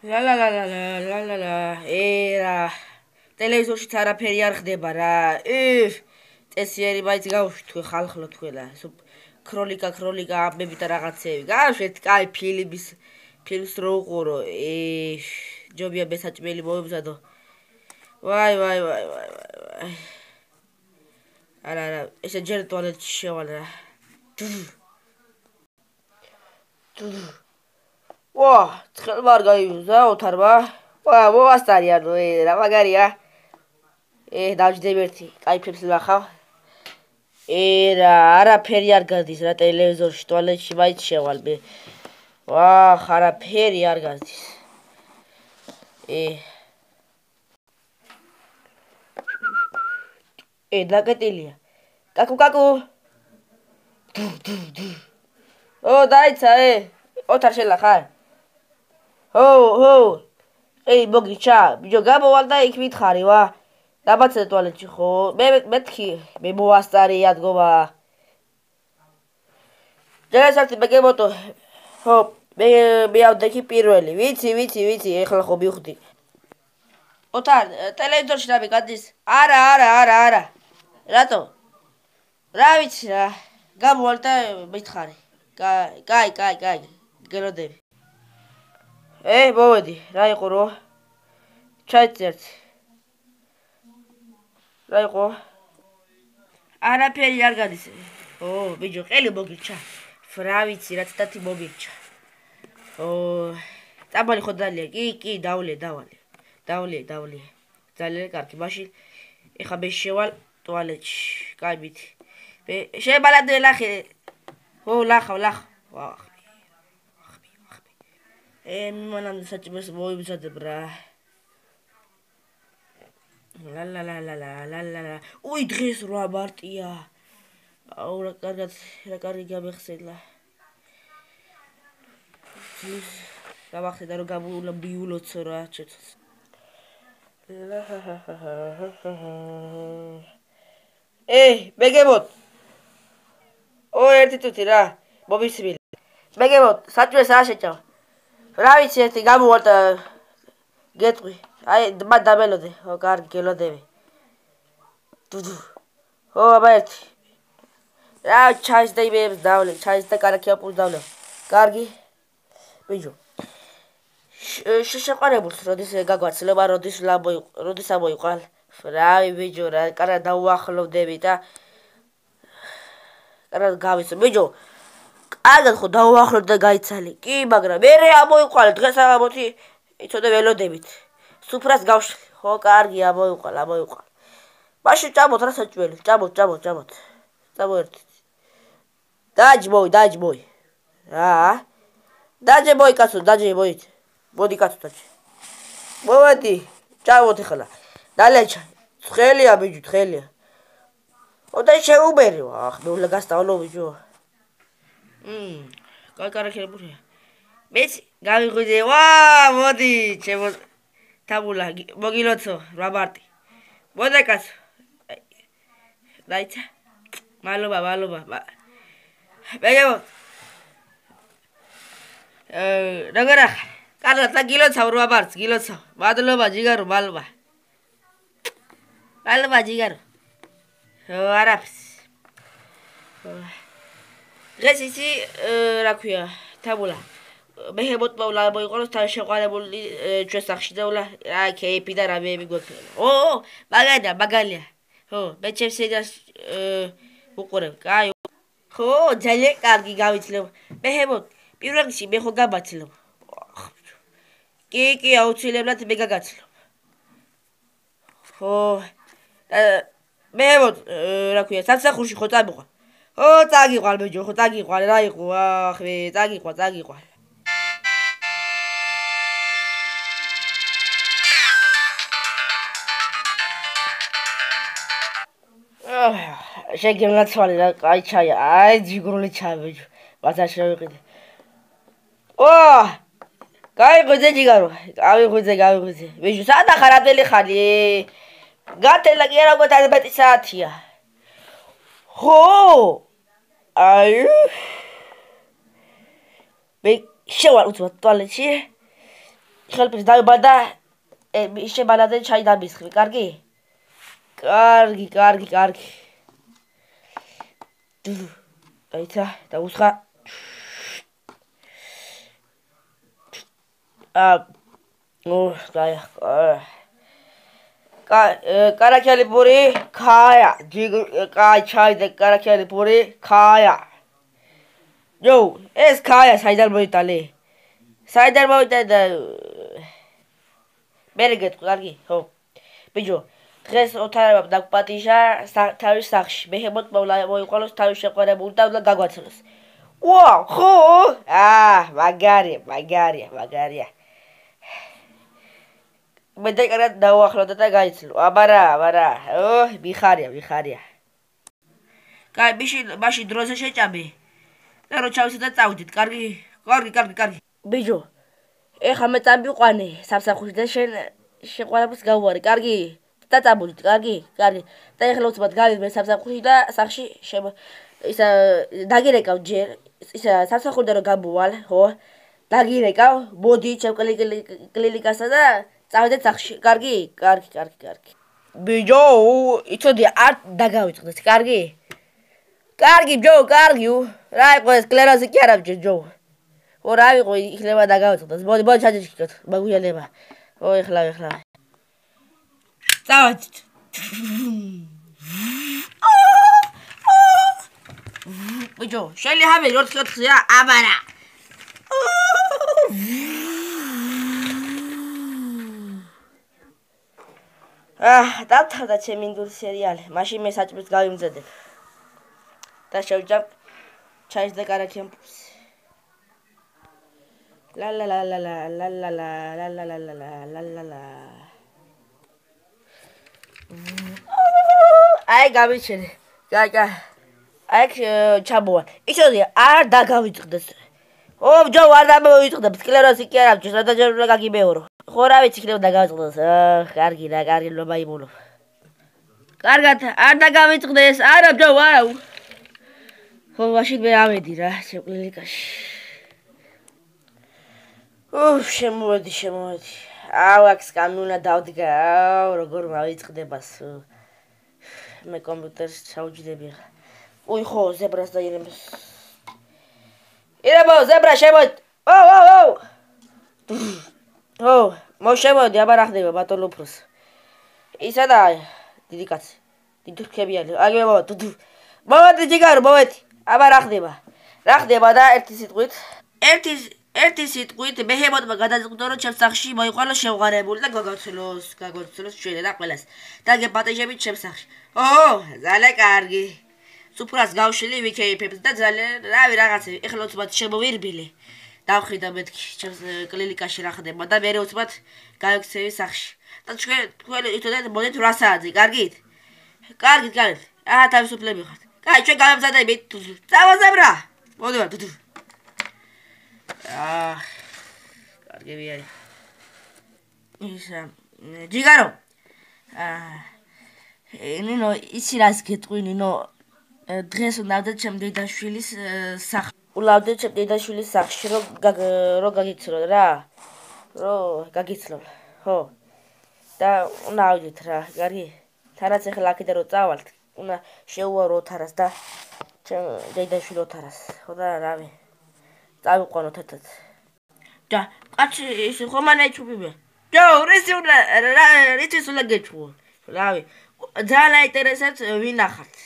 ლა ლა ლა ლა ლა ლა ლა რა ტელევიზორშიც არაფერი არ ხდება რა წესიერი მაინც გავუშვით თქვენ ხალხლო თქვენა ქროლიკა ამბები და რაღაცეები გავუშვით კაი ფილმს რო უყურო ჯობია მესაჭმელი მოემზადო ვაი არა ესე ჯერ ტუალეტში შევალ რა ვა ცხელმა არ გაიუზა ოთარმა ვა მოასწარია რა მაგარია დავჯდები ერთი კაი ფილმს ვნახავ რა არაფერი არ გადის რა ტელევიზორში ტუალეტში მაინც შევალ მე ვახ არაფერი არ გადის დაკეტილია კაკუ დაიცა ოთარ შელა ხარ ჰო მოგიჩა ბიჭო გამოვალ და იქ მითხარი ვა დაბაცე ტუალეტში ხო მეთქი მე მოასწარია დგომა ჯერასარტი მეგებოტო ხო მე ავდექი პირველი ვიცი ეხლა ხო მივხვდი ოთარ ტელევიზორში რამე გადის არა რატო რა ვიცი რა გამოვალ და მითხარი კაი გელოდები მოვედი რა იყო რო ჩაიწერთ რა იყო არაფერი არ გადის ბიჭო ყელი მოგირჩა რა ვიცი რაც დათი მოგირჩა წაბალი ხო დალია კი დავლე ძალიან კარგი მაშინ ეხა მე შევალ ტუალეტში კაი მითი შებალადე ლახე ლახავ ვახ მანამ საჭმელს მოიმზადებ რა ლა უი დღეს 8 მარტია აუ რა კარგი გამეხსენლა გავახსენდა რომ გამოვიულოცო რა ჩეთოს მეგებოთ ერთი თუთი რა მომისმილი მეგებოთ საჭმელს არ შეჭამ რა ვიცი ერთი გამოვალ და გეტყვი მათ დამელოდე კარგი გელოდები აბა ერთი რა ჩაის და იმეებს დავლე ჩაის და კარაქიაპურს დავლე კარგი ბიჭო შეყარებულს როდის გაგვაცლება როდის ამოიყვალ რავი ბიჭო რა კარგად დაუახლოვდები და კარგად გავიცო ბიჭო კარგად ხო დაუახლოვ და გაიცალი კი მაგრამ მე ამოიყვალ დღეს ამოთი იცოდე ველოდებით სუფრას გავშლი ხო კარგი ამოიყვალ მაშინ ჭამოთ რა საჭმელი ჭამოთ ერთი დაჯმოი რა დაჯმოი კაცო მოდი კაცო დაჯე მოვედი ჭამოთ ახლა დალეჩა ცხელია ბიჭო ცხელია და შეუბერი ვახ მე უნდა გასწავლო ბიჭო კარაქიაპურია მეც გავიღვიძე ვა მოდი ჩემო თაბულა მოგილოცო 8 მარტი მოდა კაცო დაიცა მადლობა მეგებო როგორ ახარ კარგად და გილოცავ 8 მარტს გილოცავ მადლობა ჯიგარო მადლობა ჯიგარო არაფერს დღეს ისი რა ქვია თაბულა მეჰემოტმა უნდა მოიყოლოს თან შეყვარებული ჩვენ სახში და უნდა რა კეიფი და რამეები გვექნება მაგალია მე ჩემს ედას უყურებ კაი ხო ძალიან კარგი გავიცნობ მეჰემოტ პირველ რიგში მე ხო გამაცნობ კი აუცილებლად მე გაგაცნობ ხო მეჰემოტ რა ქვია სამსახურში ხო წამოყვან წაგიყვან ბიჭო ხო წაგიყვან რა იყო ახ წაგიყვან შეგემლაცვალე რა კაი ჩაია ჯიგრული ჩაი ბიჭო ვაცაში ვიყიდე გაიღვიძე ჯიგარო გავიღვიძე ბიჭო სადა ხარაბელი ხალი გათელა კი არა უკვე 11 საათია ხო მე შევალ უცბად ტუალეტში ხელფის დაიბა და შემანადე ჩაი დამისხრი, კარგი? კარგი. აიცა, დაუსხა. კარაქელი პური, ქაია. კაი ჩაიდე კარაქელი პური, ქაია. ჯო, ეს ქაია საიდან მოიტანე? საიდან მოიტანე? მერე გეტყვი, კარგი? ხო. ბიჭო, დღეს ოთარებამ დაგვპატიჟა თავის სახლში. მეჰემოტმა მოიყვანოს თავის შეყვარებული და უნდა გაგვაცნოს. ვაუ, ხო? მაგარია. მე დაკარად დავახლოვდა და გაიცლო. აბარა. მიხარია. კაი, მაშინ დროზე შეჭამე. და რო ჩავისე და წავიდეთ, კარგი? კარგი. ბიჭო, ეხლა მე წამიყვანე სამსახურში და შენ შეყვარებულს გავუარი, კარგი? და წამოდით, კარგი? და ეხლა უცბად გავიდე სამსახურში და სახში ისა დაგირეკავ ჯერ. ისა სამსახურიდან რომ გამოვალ, ხო? დაგირეკავ, მოდი ჩემ კლინიკასა და წავიდეთ სახში, კარგი? კარგი. ბიჭო, იცოდი არ დაგავიწყდეს, კარგი? კარგი, ჯო, კარგი. რა იყო ეს სკლეროზი კი არა ჯო. ო რა იყო იქნება დაგავიწყდეს. მოდი ჩაჯიშკეთ, მაგვიანება. ო ეხლა. წავედით. ბიჭო, შეიძლება მე 4-4-ია, აბარა. დავთარდა ჩემი ინდური სერიალი. მაშინ მე საჭმელს გავიმზადებ. და შევჭამ ჩაის და კარაქემპუს. ლა. აი გამიჩენე. კაკა. აი ჩამოვა. იცოდი არ დაგავიწყდეს. ჯო არ დამოვიწყდა. სკლეროზი კი არა ჯო, სადაჯერ უნდა გაგიმეორო. ხო რა ვიცი იქნება დაგავიწყდეს. კარგი ლობა იმულო. კარგად არ დაგავიწყდეს. არა ჯო, არა. ხო, მაშინ მე ავედი რა, ჩემ კლინიკაში. შემოვედი. აქ სკამი უნდა დავდგა. როგორ მავიწყდებას. მე კომპიუტერს ჩაუჯდები ხა. ხო, ზებრას და ირემოს. ირემო, ზებრა შემოდი. ო, მოშემოდი, აბა რა ხდება ბატონ უფროს. ისა და დიდი კაცი. დიდი რქებიანი. აგე მოვედი ჯიგარო, მოვედი. აბა რა ხდება და ერთი სიტყვით მეჰემოტმა გადაწყვიტა რომ ჩემს სახლში მოიყვანოს შემღარებული და გაგვაცნოს ჩვენ და ყველას. და გეპატეჟებით ჩემს სახლში. ძალიან კარგი. სუფრას გავშლი ვიქეიფებს და ძალიან რავი რაღაცა. ეხლა უცბად შემოვირბილე. დავხედა მეთქი ჩემს კლინიკაში რა ხდება და მე უცბად გავიქცევი სახლში. და თქვენ იტოდეთ მოდით 8 საათზე, კარგით? კარგით. თავისუფლები ხართ. კაი, ჩვენ გავემზადებით. წავაზებრა. მოდი ვარ. კარგები არის. ისა ჯიგარო. ნინო, იცი რას გეტყვი, ნინო, დღეს ვნავდეთ ჩემ დედაშვილის სახლში. ვლავდეთ ჩემ დედაშვილის სახლში, რომ გაგიცნო რა. გაგიცნო. ხო. და უნდა ავიდეთ რა, კარგი? თანაც ეხლა აქედან რომ წავალთ, უნდა შევუარო ოთარას და ჩემ დედაშვილ ოთარას. ხო და რავი. წავიყვანოთ ერთად. და კაცი ის ხომანა იჩუბიბე. ჯო, რითის უნდა გეჩვო? რავი. ძალიან აინტერესებს ვინ ახარს.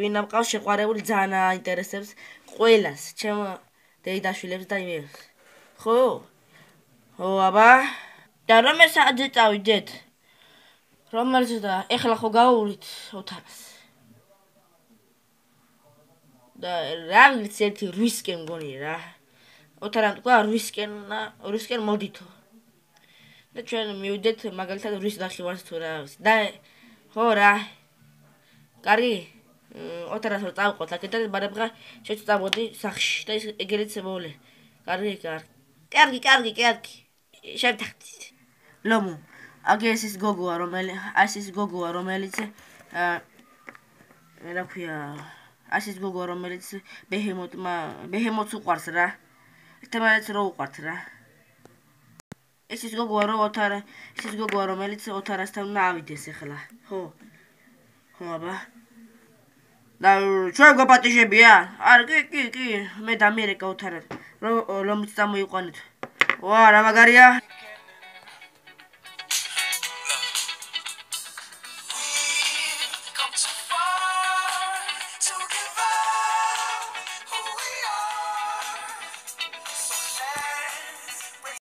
ვინ ამყავს შეყვარებული ძალიან აინტერესებს ყველას, ჩემ დედაშვილებს და იმებს. ხო, აბა. და რომელ საათზე წავიდეთ? რომელზე და ეხლა ხო გავუვლით ოთარას. და რა ვიცი ერთი 8-სკენ მგონია რა. ოთარამ თქვა 8-სკენ მოდითო. და ჩვენ მივიდეთ მაგალითად 8:30 თუ რა ვიცი. და ხო რა. კარგი? ოთარას რომ წავყოთ აქედან ბარებღა შეწამოდი სახში და ეგერიც მოვლე. კარგი. შევთანხმდით. ლომო, აგე ეს ის გოგოა რომელიც რა ქვია, მეჰემოტს უყვარს რა. ერთმანეთს რო უყვართ რა. ეს ის გოგოა რომელიც ოთარასთან უნდა ავიდეს ახლა. ხო აბა. და ჩვენ გვაპატიჟებია? არა, კი, მე დამიერეკა ოთარად. რომ წამოიყვანეთ. ვა, რა მაგარია?